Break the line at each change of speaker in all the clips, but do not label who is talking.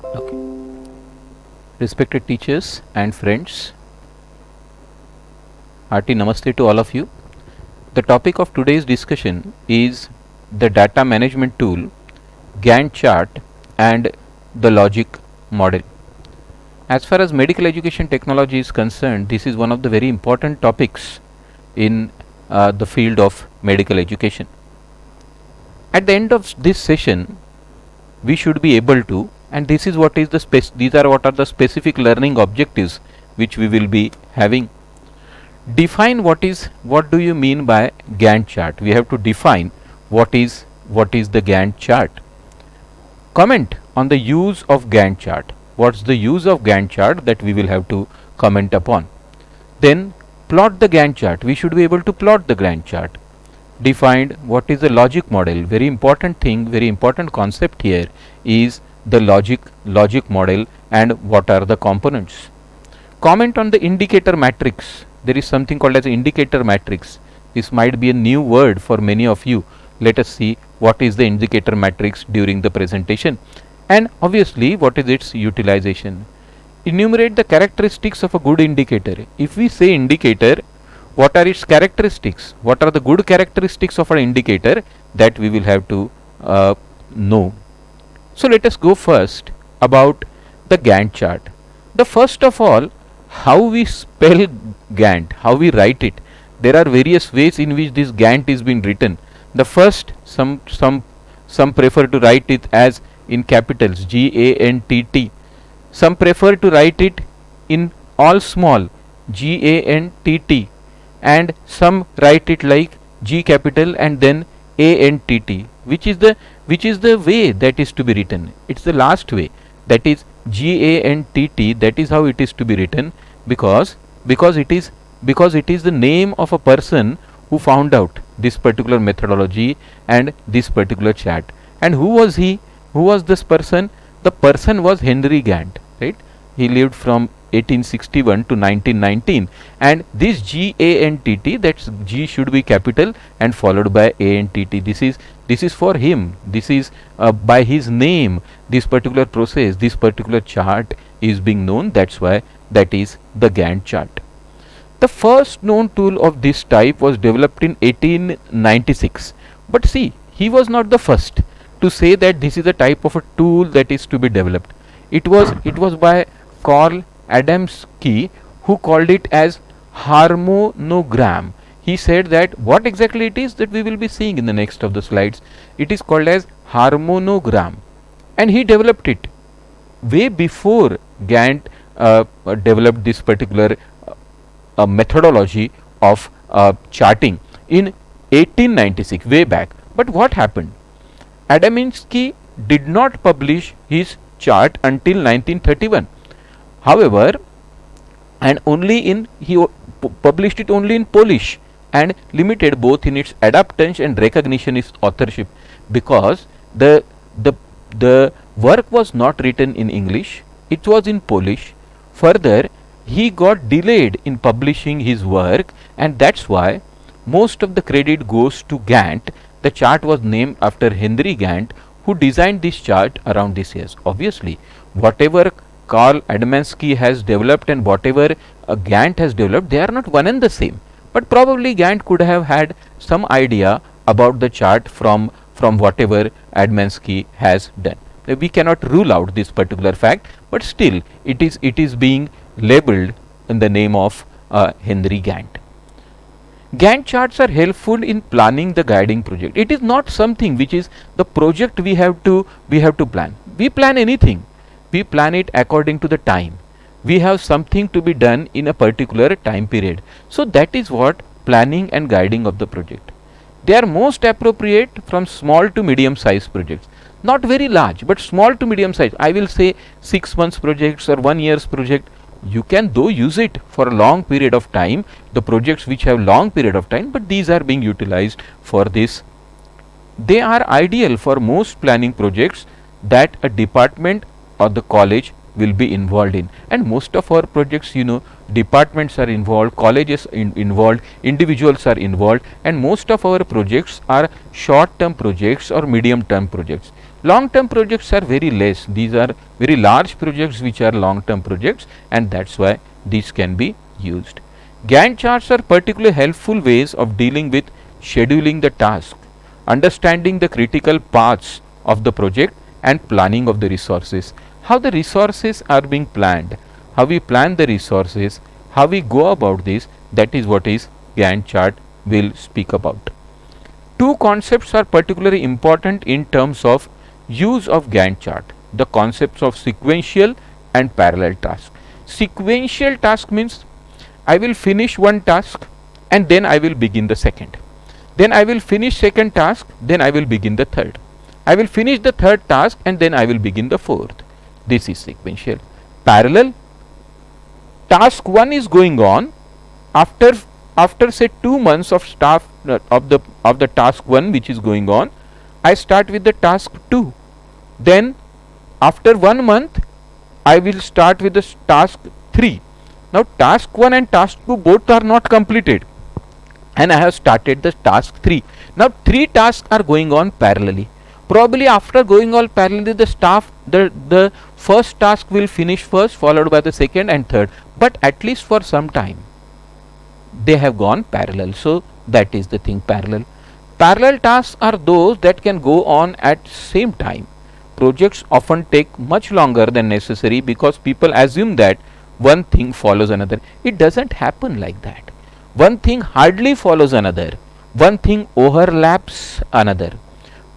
Okay. Respected teachers and friends, hearty namaste to all of you. The topic of today's discussion is the data management tool, Gantt chart, and the logic model. As far as medical education technology is concerned, this is one of the very important topics in the field of medical education. At the end of this session, we should be able to, and this is what is the these are what are the specific learning objectives which we will be having. Define what do you mean by Gantt chart. We have to define what is the Gantt chart. Comment on the use of Gantt chart. What's the use of Gantt chart that we will have to comment upon. Then plot the Gantt chart. We should be able to plot the Gantt chart. Defined what is the logic model. Very important thing, very important concept here is the logic model and what are the components. Comment on the indicator matrix. There is something called as indicator matrix. This might be a new word for many of you. Let us see what is the indicator matrix during the presentation, and obviously what is its utilization. Enumerate the characteristics of a good indicator. If we say indicator, what are its characteristics? What are the good characteristics of an indicator that we will have to know. So let us go first about the Gantt chart. The first of all, how we spell Gantt, how we write it. There are various ways in which this Gantt is being written. The first, some prefer to write it as in capitals GANTT. Some prefer to write it in all small GANTT, and some write it like G capital and then ANTT, which is the way that is to be written. It's the last way, that is GANTT. That is how it is to be written, because it is the name of a person who found out this particular methodology and this particular chart. And who was he? Who was this person? The person was Henry Gantt, right? He lived from 1861 to 1919, and this GANTT, that's G should be capital and followed by ANTT. This is for him. This is by his name. This particular process, this particular chart is being known. That's why that is the Gantt chart. The first known tool of this type was developed in 1896. But see, he was not the first to say that this is a type of a tool that is to be developed. It was by Carl Adamski, who called it as harmonogram. He said that what exactly it is, that we will be seeing in the next of the slides. It is called as harmonogram, and he developed it way before Gantt developed this particular methodology of charting in 1896, way back. But what happened? Adamski did not publish his chart until 1931. However, and he published it only in Polish and limited both in its adaptation and recognition its authorship, because the work was not written in English, it was in Polish. Further, he got delayed in publishing his work, and that's why most of the credit goes to Gantt. The chart was named after Henry Gantt, who designed this chart around these years. Obviously, whatever Carl Adamski has developed and whatever Gantt has developed, they are not one and the same. But probably Gantt could have had some idea about the chart from whatever Adamski has done. We cannot rule out this particular fact, but still it is being labeled in the name of Henry Gantt. Gantt charts are helpful in planning the guiding project. It is not something which is the project we have to plan. We plan anything. We plan it according to the time. We have something to be done in a particular time period. So that is what planning and guiding of the project. They are most appropriate from small to medium size projects. Not very large, but small to medium size. I will say 6 months projects or 1 year's project. You can though use it for a long period of time, the projects which have long period of time, but these are being utilized for this. They are ideal for most planning projects that a department or the college will be involved in. And most of our projects, departments are involved, colleges involved, individuals are involved, and most of our projects are short term projects or medium term projects. Long term projects are very less. These are very large projects which are long term projects, and that's why these can be used. Gantt charts are particularly helpful ways of dealing with scheduling the task, understanding the critical paths of the project, and planning of the resources. How the resources are being planned, how we plan the resources, how we go about this, that is what is Gantt chart will speak about. Two concepts are particularly important in terms of use of Gantt chart: the concepts of sequential and parallel task. Sequential task means I will finish one task and then I will begin the second. Then I will finish second task, then I will begin the third. I will finish the third task and then I will begin the fourth. This is sequential. Parallel, task 1 is going on. After say 2 months of staff of the task 1 which is going on, I start with the task 2. Then after 1 month I will start with the task 3. Now task 1 and task 2 both are not completed, and I have started the task 3. Now 3 tasks are going on parallelly. Probably after going all parallelly, the first task will finish first, followed by the second and third, but at least for some time they have gone parallel. So that is the thing, parallel. Parallel tasks are those that can go on at same time. Projects often take much longer than necessary because people assume that one thing follows another. It doesn't happen like that. One thing hardly follows another. One thing overlaps another.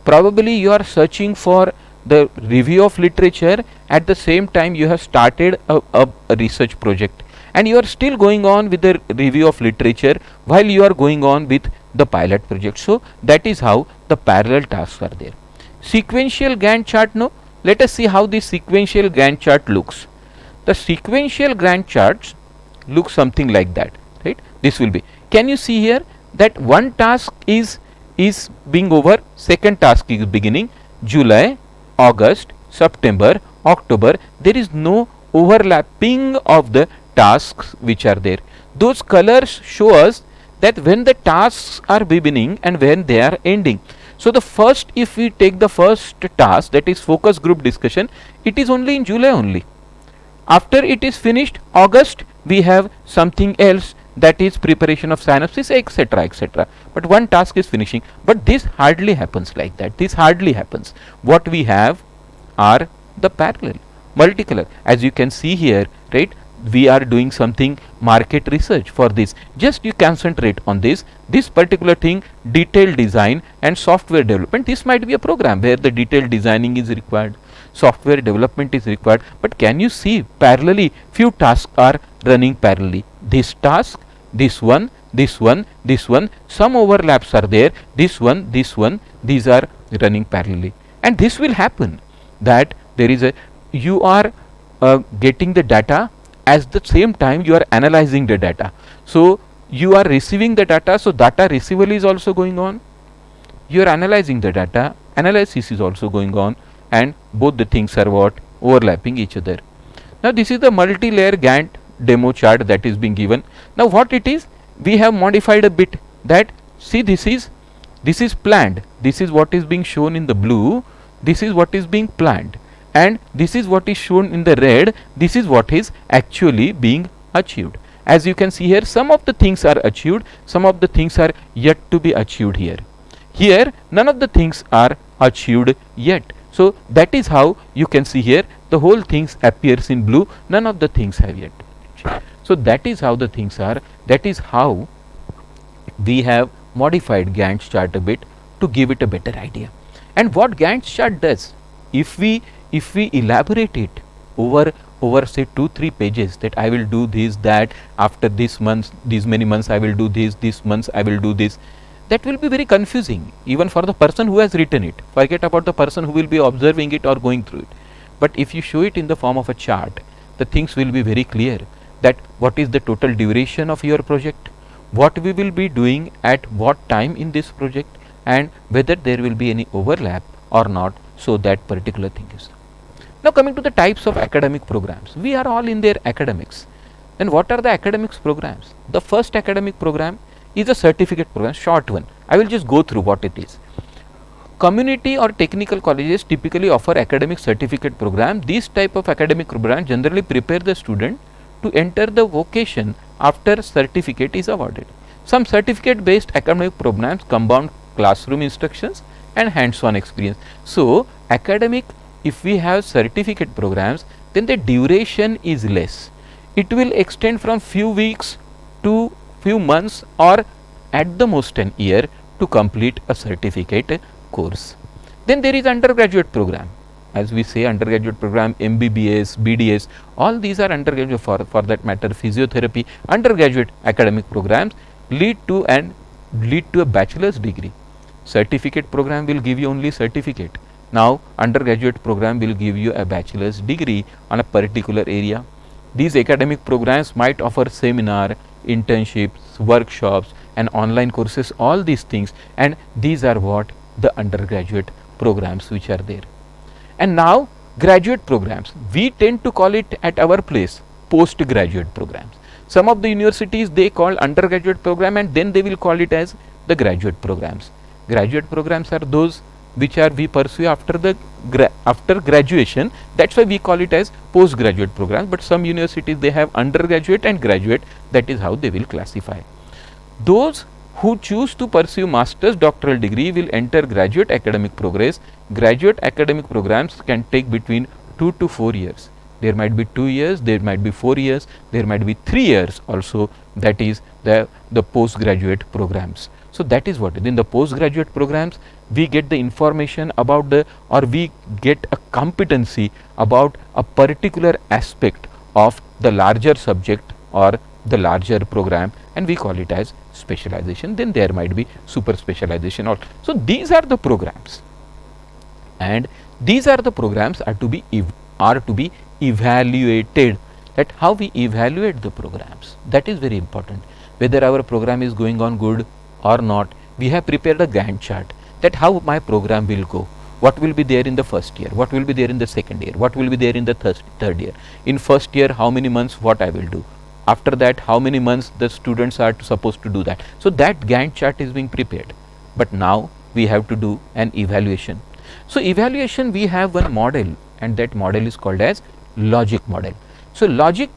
Probably you are searching for the review of literature, at the same time you have started a research project, and you are still going on with the review of literature while you are going on with the pilot project. So that is how the parallel tasks are there. Sequential Gantt chart, no, let us see how the sequential Gantt chart looks. The sequential Gantt charts look something like that, right? This will be, can you see here that one task is being over, second task is beginning, July, August, September, October. There is no overlapping of the tasks which are there. Those colors show us that when the tasks are beginning and when they are ending. So the first, if we take the first task, that is focus group discussion, it is only in July only. After it is finished, August, we have something else, that is preparation of synopsis, etc., etc. But one task is finishing. But this hardly happens like that. This hardly happens. What we have are the parallel, multicolor. As you can see here, right, we are doing something market research for this. Just you concentrate on this particular thing, detailed design and software development. This might be a program where the detailed designing is required, software development is required, but can you see parallelly few tasks are running parallelly? This task, this one, this one, this one, some overlaps are there, this one, these are running parallelly. And this will happen, that there is a, you are getting the data, at the same time you are analyzing the data. So you are receiving the data, so data receival is also going on, you are analyzing the data, analysis is also going on, and both the things are what, overlapping each other. Now this is the multi-layer Gantt demo chart that is being given. Now what it is, we have modified a bit, that see, this is planned, this is what is being shown in the blue, this is what is being planned, and this is what is shown in the red, this is what is actually being achieved. As you can see here, some of the things are achieved, some of the things are yet to be achieved here. Here none of the things are achieved yet. So that is how you can see here, the whole things appears in blue, none of the things have yet. So that is how the things are, that is how we have modified Gantt chart a bit to give it a better idea. And what Gantt chart does, if we elaborate it over say 2-3 pages, that I will do this, that after this month, these many months I will do this months I will do this, that will be very confusing even for the person who has written it. Forget about the person who will be observing it or going through it. But if you show it in the form of a chart, the things will be very clear, that what is the total duration of your project, what we will be doing at what time in this project, and whether there will be any overlap or not. So that particular thing is. Now coming to the types of academic programs, we are all in their academics. Then what are the academics programs? The first academic program is a certificate program, short one. I will just go through what it is. Community or technical colleges typically offer academic certificate program. These type of academic program generally prepare the student to enter the vocation after certificate is awarded. Some certificate based academic programs combine classroom instructions and hands-on experience. So, academic, if we have certificate programs, then the duration is less. It will extend from few weeks to few months or at the most an year to complete a certificate course. Then there is undergraduate program. As we say, undergraduate program, MBBS, BDS, all these are undergraduate, for that matter physiotherapy, undergraduate academic programs lead to a bachelor's degree. Certificate program will give you only certificate. Now undergraduate program will give you a bachelor's degree on a particular area. These academic programs might offer seminar, internships, workshops and online courses, all these things, and these are what the undergraduate programs which are there. And now graduate programs, we tend to call it at our place postgraduate programs. Some of the universities, they call undergraduate program and then they will call it as the graduate programs. Graduate programs are those which are we pursue after graduation. That's why we call it as postgraduate programs. But some universities, they have undergraduate and graduate. That is how they will classify. Those who choose to pursue master's doctoral degree will enter graduate academic progress. Graduate academic programs can take between 2 to 4 years. There might be 2 years, there might be 4 years, there might be 3 years also. That is the postgraduate programs. So that is what in the postgraduate programs we get the information about we get a competency about a particular aspect of the larger subject or the larger program, and we call it as specialization. Then there might be super specialization also. So these are the programs, and these are the programs are to be evaluated. That how we evaluate the programs, that is very important. Whether our program is going on good or not, we have prepared a Gantt chart that how my program will go, what will be there in the first year, what will be there in the second year, what will be there in the third year. In first year, how many months what I will do, after that how many months the students are supposed to do that. So that Gantt chart is being prepared, but now we have to do an evaluation. So evaluation, we have one model, and that model is called as logic model. So logic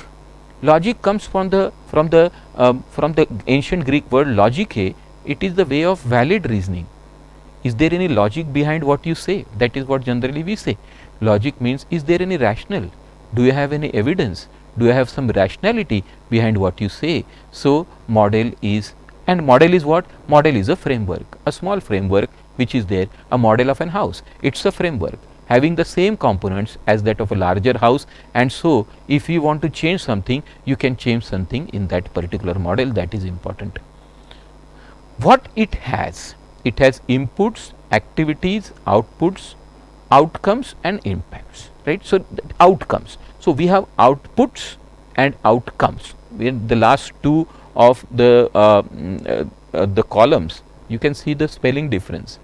comes from the ancient Greek word logike. It is the way of valid reasoning. Is there any logic behind what you say? That is what generally we say. Logic means, is there any rational? Do you have any evidence? Do you have some rationality behind what you say? So model is, and model is what? Model is a framework, a small framework which is there, a model of an house. It's a framework having the same components as that of a larger house, and so if you want to change something, you can change something in that particular model. That is important. What it has inputs, activities, outputs, outcomes and impacts, right? So outcomes. So we have outputs and outcomes. In the last two of the columns, you can see the spelling difference.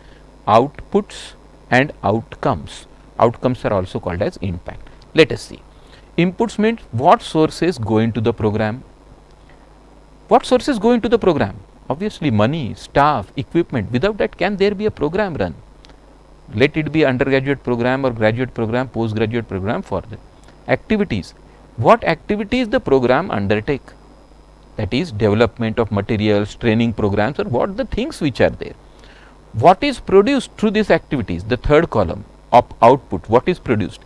Outputs and outcomes. Outcomes are also called as impact. Let us see. Inputs means what sources go into the program. What sources go into the program? Obviously money, staff, equipment. Without that, can there be a program run? Let it be undergraduate program or graduate program, postgraduate program for the activities. What activities the program undertake? That is development of materials, training programs, or what the things which are there. What is produced through these activities? The third column of output. What is produced?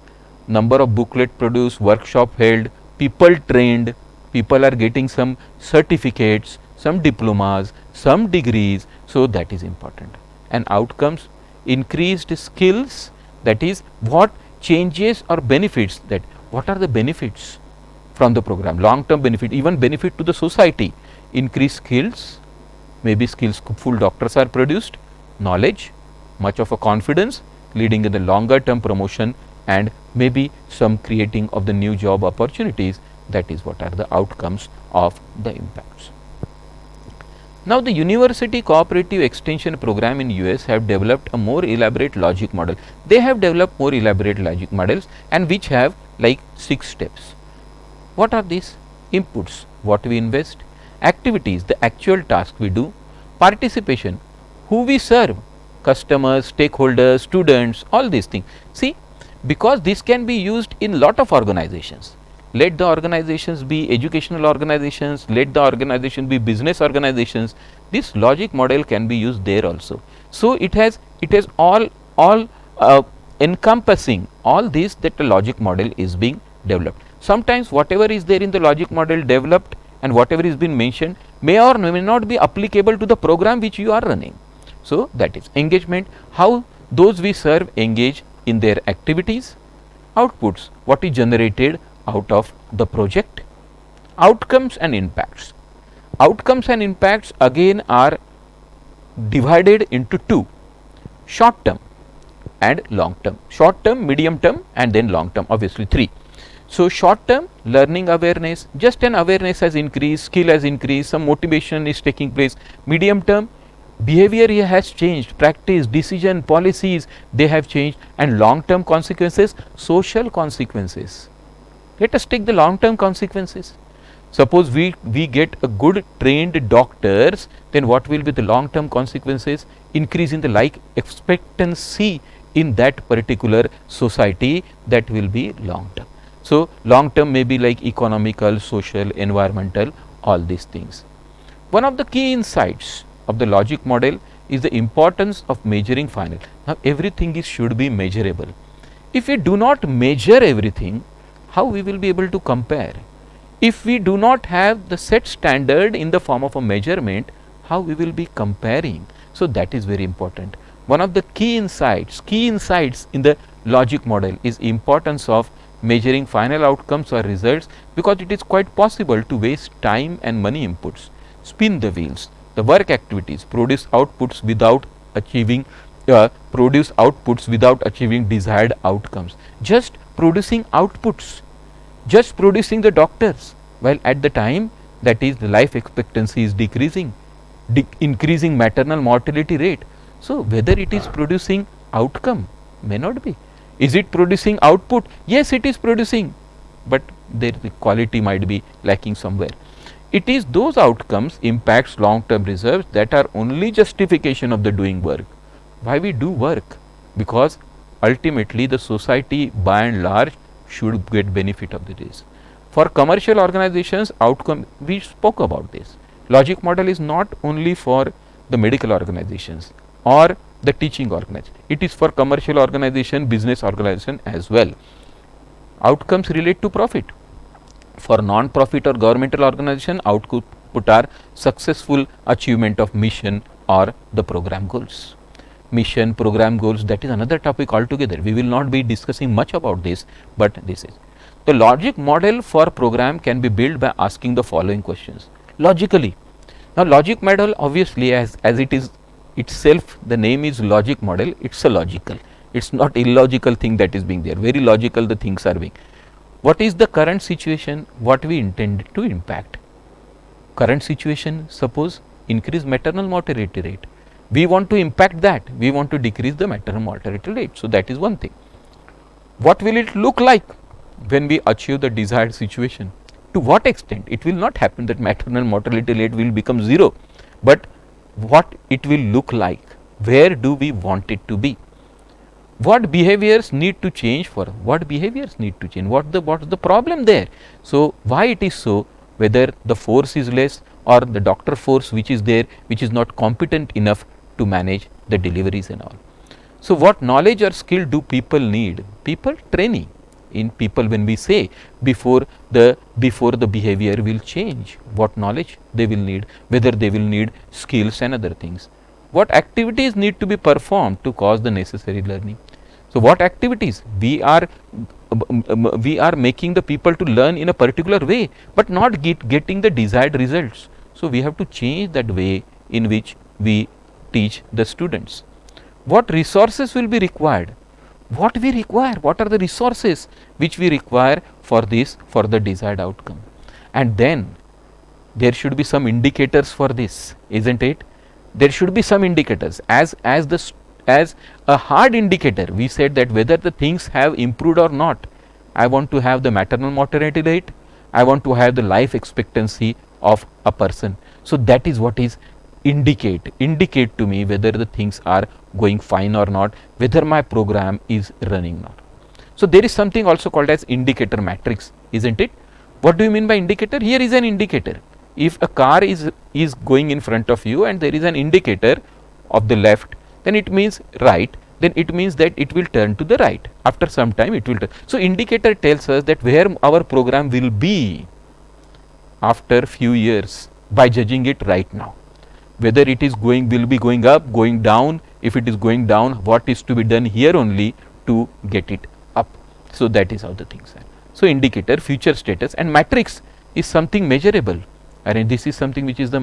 Number of booklet produced, workshop held, people trained, people are getting some certificates, some diplomas, some degrees. So that is important. And outcomes, increased skills. That is what changes or benefits, that what are the benefits from the program, long term benefit, even benefit to the society. Increased skills, maybe skillful doctors are produced, knowledge, much of a confidence leading in the longer term promotion, and maybe some creating of the new job opportunities. That is what are the outcomes of the impacts. Now the University Cooperative Extension Program in US have developed a more elaborate logic model. They have developed more elaborate logic models, and which have like 6 steps. What are these? Inputs, what we invest; activities, the actual task we do; participation, who we serve, customers, stakeholders, students, all these things. See, because this can be used in lot of organizations. Let the organizations be educational organizations, let the organization be business organizations. This logic model can be used there also. So it has all encompassing all this, that the logic model is being developed. Sometimes whatever is there in the logic model developed and whatever is been mentioned may or may not be applicable to the program which you are running. So that is engagement, how those we serve engage in their activities, outputs, what is generated out of the project, outcomes and impacts. Outcomes and impacts again are divided into two: short term and long term. Short term, medium term and then long term, obviously three. So short term, learning awareness, just an awareness has increased, skill has increased, some motivation is taking place. Medium term, behavior has changed, practice, decision, policies, they have changed. And long term consequences, social consequences. Let us take the long term consequences. Suppose we get a good trained doctors, then what will be the long term consequences? Increase in the life expectancy in that particular society, that will be long term. So long term may be like economical, social, environmental, all these things. One of the key insights of the logic model is the importance of measuring final. Now everything should be measurable. If we do not measure everything, how we will be able to compare? If we do not have the set standard in the form of a measurement, how we will be comparing? So that is very important. One of the key insights in the logic model is importance of measuring final outcomes or results, because it is quite possible to waste time and money inputs, spin the wheels, the work activities, produce outputs without achieving desired outcomes. Just producing outputs, just producing the doctors, while at the time that is the life expectancy is decreasing, increasing maternal mortality rate. So whether it is producing outcome, may not be. Is it producing output? Yes, it is producing, but the quality might be lacking somewhere. It is those outcomes, impacts, long term reserves, that are only justification of the doing work. Why we do work? Because ultimately the society by and large should get benefit of this. For commercial organizations, outcome, we spoke about this. Logic model is not only for the medical organizations or the teaching organization, it is for commercial organization, business organization as well. Outcomes relate to profit. For non-profit or governmental organization, output are successful achievement of mission or the program goals. Mission, program goals, that is another topic altogether. We will not be discussing much about this, but this is. The logic model for program can be built by asking the following questions logically. Now logic model, obviously, as it is itself, the name is logic model, it's a logical, it's not illogical thing that is being there, very logical the things are being. What is the current situation, what we intend to impact? Current situation, suppose increase maternal mortality rate, we want to impact that, we want to decrease the maternal mortality rate. So that is one thing. What will it look like when we achieve the desired situation? To what extent? It will not happen that maternal mortality rate will become 0, but what it will look like, where do we want it to be, what behaviors need to change, for what behaviors need to change, what is the problem there. So why it is so, whether the force is less or the doctor force which is there, which is not competent enough to manage the deliveries and all. So what knowledge or skill do people need? People training. In people, when we say before the behavior will change, what knowledge they will need, whether they will need skills and other things, what activities need to be performed to cause the necessary learning. So what activities we are making the people to learn in a particular way, but not getting the desired results. So we have to change that way in which we teach the students. What resources will be required? What we require, what are the resources which we require for this, for the desired outcome? And then there should be some indicators for this, isn't it? There should be some indicators as a hard indicator. We said that whether the things have improved or not. I want to have the maternal mortality rate, I want to have the life expectancy of a person. So that is what is indicate to me whether the things are going fine or not, whether my program is running or not. So there is something also called as indicator matrix, isn't it? What do you mean by indicator? Here is an indicator. If a car is going in front of you and there is an indicator of the left, then it means right, then it means that it will turn to the right. After some time it will turn. So indicator tells us that where our program will be after few years by judging it right now. Whether it is will be going up, going down. If it is going down, what is to be done here only to get it up. So that is how the things are. So indicator, future status, and matrix is something measurable. And this is something which is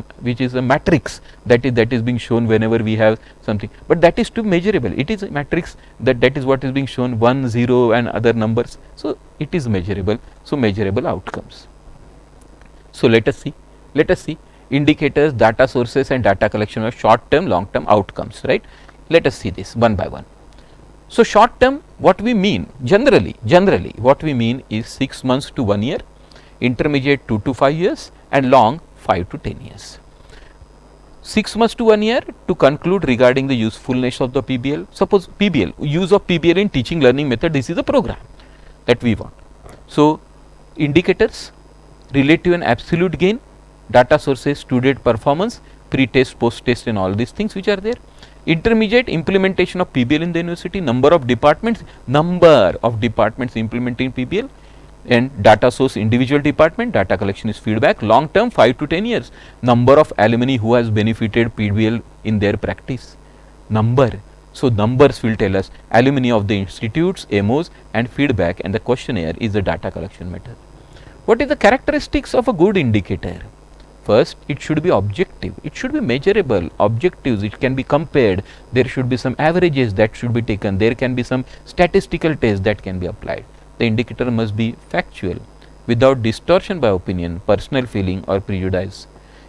a matrix that is being shown whenever we have something, but that is too measurable. It is a matrix that is what is being shown, 1, 0 and other numbers. So it is measurable. So measurable outcomes. So let us see indicators, data sources and data collection of short term, long term outcomes, right. Let us see this one by one. So short term, what we mean generally what we mean is 6 months to 1 year, intermediate 2 to 5 years and long 5 to 10 years. 6 months to 1 year to conclude regarding the usefulness of the PBL. Suppose PBL, use of PBL in teaching learning method, this is a program that we want. So indicators, relative and absolute gain, data sources, student performance, pre-test, post-test and all these things which are there. Intermediate, implementation of PBL in the university, number of departments implementing PBL, and data source individual department, data collection is feedback. Long term 5 to 10 years, number of alumni who has benefited PBL in their practice, number. So numbers will tell us alumni of the institutes, MOs and feedback, and the questionnaire is the data collection method. What is the characteristics of a good indicator? First, it should be objective, it should be measurable, objectives, it can be compared, there should be some averages that should be taken, there can be some statistical tests that can be applied. The indicator must be factual, without distortion by opinion, personal feeling or prejudice.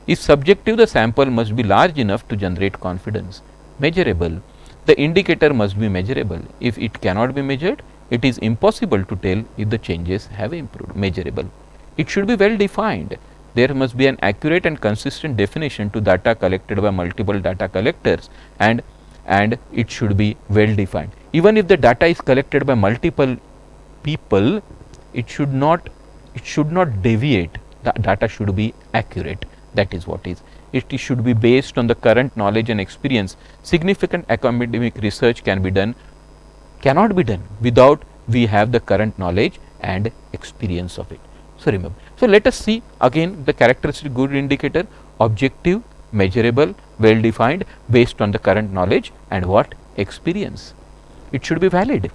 If subjective, the sample must be large enough to generate confidence. Measurable, the indicator must be measurable. If it cannot be measured, it is impossible to tell if the changes have improved. Measurable, it should be well defined. There must be an accurate and consistent definition to data collected by multiple data collectors, and it should be well defined. Even if the data is collected by multiple people, it should not deviate. The data should be accurate. That is what is. It should be based on the current knowledge and experience. Significant academic research cannot be done without we have the current knowledge and experience of it. So remember. So let us see again the characteristic good indicator: objective, measurable, well defined, based on the current knowledge and what experience. It should be valid.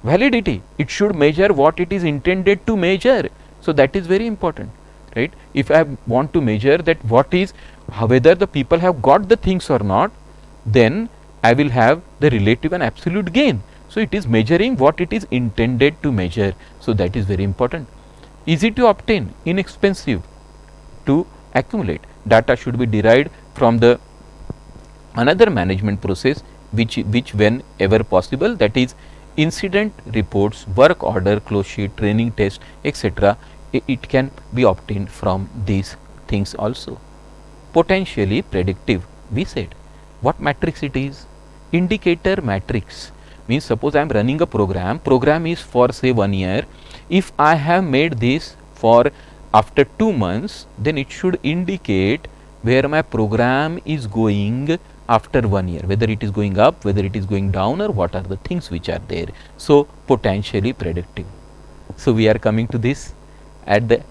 Validity, it should measure what it is intended to measure. So that is very important, right. If I want to measure that what is, whether the people have got the things or not, then I will have the relative and absolute gain. So it is measuring what it is intended to measure. So that is very important. Easy to obtain, inexpensive to accumulate. Data should be derived from the another management process which whenever possible, that is incident reports, work order, close sheet, training test, etc. It can be obtained from these things also. Potentially predictive, we said. What matrix it is? Indicator matrix. Means suppose I am running a program is for say 1 year. If I have made this for after 2 months, then it should indicate where my program is going after 1 year, whether it is going up, whether it is going down, or what are the things which are there. So potentially predictive. So we are coming to this at the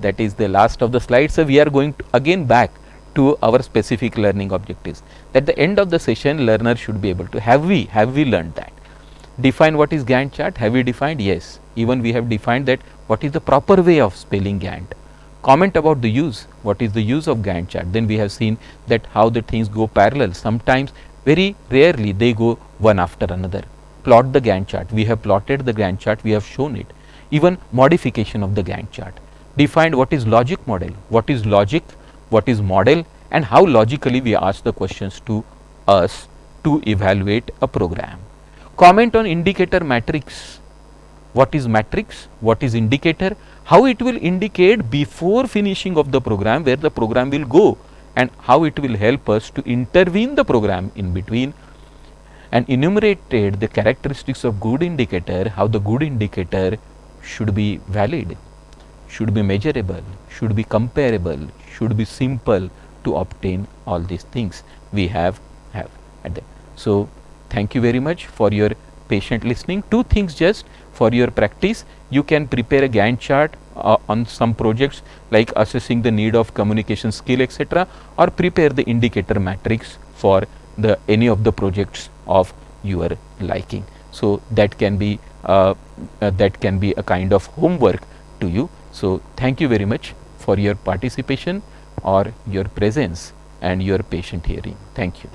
that is the last of the slides. So we are going to again back to our specific learning objectives. At the end of the session, learner should be able to have we learned that. Define what is Gantt chart. Have we defined? Yes. Even we have defined that what is the proper way of spelling Gantt. Comment about the use. What is the use of Gantt chart? Then we have seen that how the things go parallel. Sometimes, very rarely, they go one after another. Plot the Gantt chart. We have plotted the Gantt chart. We have shown it. Even modification of the Gantt chart. Defined what is logic model. What is logic? What is model? And how logically we ask the questions to us to evaluate a program. Comment on indicator matrix. What is matrix? What is indicator? How it will indicate before finishing of the program where the program will go, and how it will help us to intervene the program in between. and enumerated the characteristics of good indicator, how the good indicator should be valid, should be measurable, should be comparable, should be simple to obtain all these things we have at that. So, thank you very much for your patient listening. Two things just for your practice: you can prepare a Gantt chart on some projects like assessing the need of communication skill, etc., or prepare the indicator matrix for the any of the projects of your liking. So, that can be a kind of homework to you. So, thank you very much for your participation or your presence and your patient hearing. Thank you.